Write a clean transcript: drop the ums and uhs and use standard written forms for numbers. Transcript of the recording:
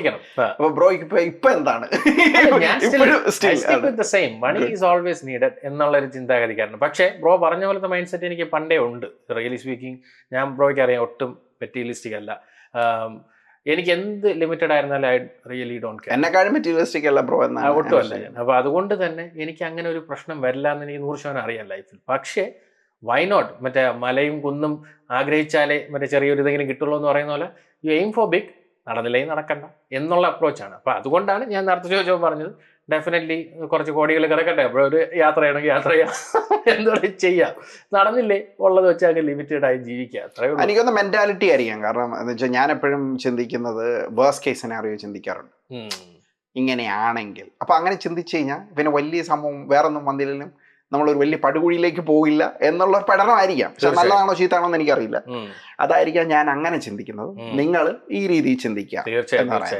ചോദിക്കണം. അപ്പൊ ബ്രോയ്ക്ക് ഇപ്പൊ എന്താണ് മണി ഈസ് ഓൾവേസ് നീഡഡ് എന്നുള്ളൊരു ചിന്താഗതിക്കാരന്. പക്ഷേ ബ്രോ പറഞ്ഞ പോലത്തെ മൈൻഡ് സെറ്റ് എനിക്ക് പണ്ടേ ഉണ്ട്. റിയലി സ്പീക്കിംഗ് ഞാൻ ബ്രോയ്ക്ക് അറിയാം ഒട്ടും മെറ്റീരിയലിസ്റ്റിക് അല്ല. എനിക്ക് എന്ത് ലിമിറ്റഡ് ആയിരുന്നാലും ഐ റിയലി ഡോണ്ട് കെയർ. എന്നെക്കാളും മെറ്റീരിയലിസ്റ്റിക് അല്ല ബ്രോ എന്നാണ് ഒട്ടും അല്ല ഞാൻ. അപ്പൊ അതുകൊണ്ട് തന്നെ എനിക്ക് അങ്ങനെ ഒരു പ്രശ്നം വരില്ല എന്ന് എനിക്ക് 100% അറിയാം ലൈഫിൽ. പക്ഷേ വൈ നോട്ട്, മറ്റേ മലയും കുന്നും ആഗ്രഹിച്ചാലേ മറ്റേ ചെറിയൊരു ഇതെങ്കിലും കിട്ടുള്ളൂ എന്ന് പറയുന്ന പോലെ യു എയിം ഫോർ ബിഗ്, നടന്നില്ലെങ്കിൽ നടക്കണ്ട എന്നുള്ള അപ്രോച്ചാണ്. അപ്പൊ അതുകൊണ്ടാണ് ഞാൻ നേരത്തെ ചോദിച്ചപ്പോൾ പറഞ്ഞത് ഡെഫിനറ്റ്ലി കുറച്ച് കോടികൾ കിടക്കട്ടെ, അപ്പോൾ ഒരു യാത്ര ചെയ്യണമെങ്കിൽ യാത്ര ചെയ്യാം, എന്തുകൊണ്ട് ചെയ്യാം, നടന്നില്ലേ ഉള്ളത് വെച്ചാൽ ലിമിറ്റഡ് ആയി ജീവിക്കുക, അത്രയേ ഉള്ളൂ. എനിക്കൊന്ന് മെന്റാലിറ്റി ആയിരിക്കാം. കാരണം എന്ന് വെച്ചാൽ ഞാൻ എപ്പോഴും ചിന്തിക്കുന്നത് വേഴ്സ്റ്റ് കേസ് സിനാറിയോ ചിന്തിക്കാറുണ്ട്. ഇങ്ങനെയാണെങ്കിൽ അപ്പൊ അങ്ങനെ ചിന്തിച്ചു കഴിഞ്ഞാൽ പിന്നെ വലിയ സംഭവം വേറൊന്നും വന്നില്ലെങ്കിലും നമ്മളൊരു വലിയ പടുകുഴിയിലേക്ക് പോകില്ല എന്നുള്ള പഠനമായിരിക്കാം. പക്ഷെ നല്ലതാണോ ചീത്താണോ എന്ന് എനിക്കറിയില്ല. അതായിരിക്കാം ഞാൻ അങ്ങനെ ചിന്തിക്കുന്നത്. നിങ്ങൾ ഈ രീതിയിൽ ചിന്തിക്കുക എന്ന് പറയുന്നത്.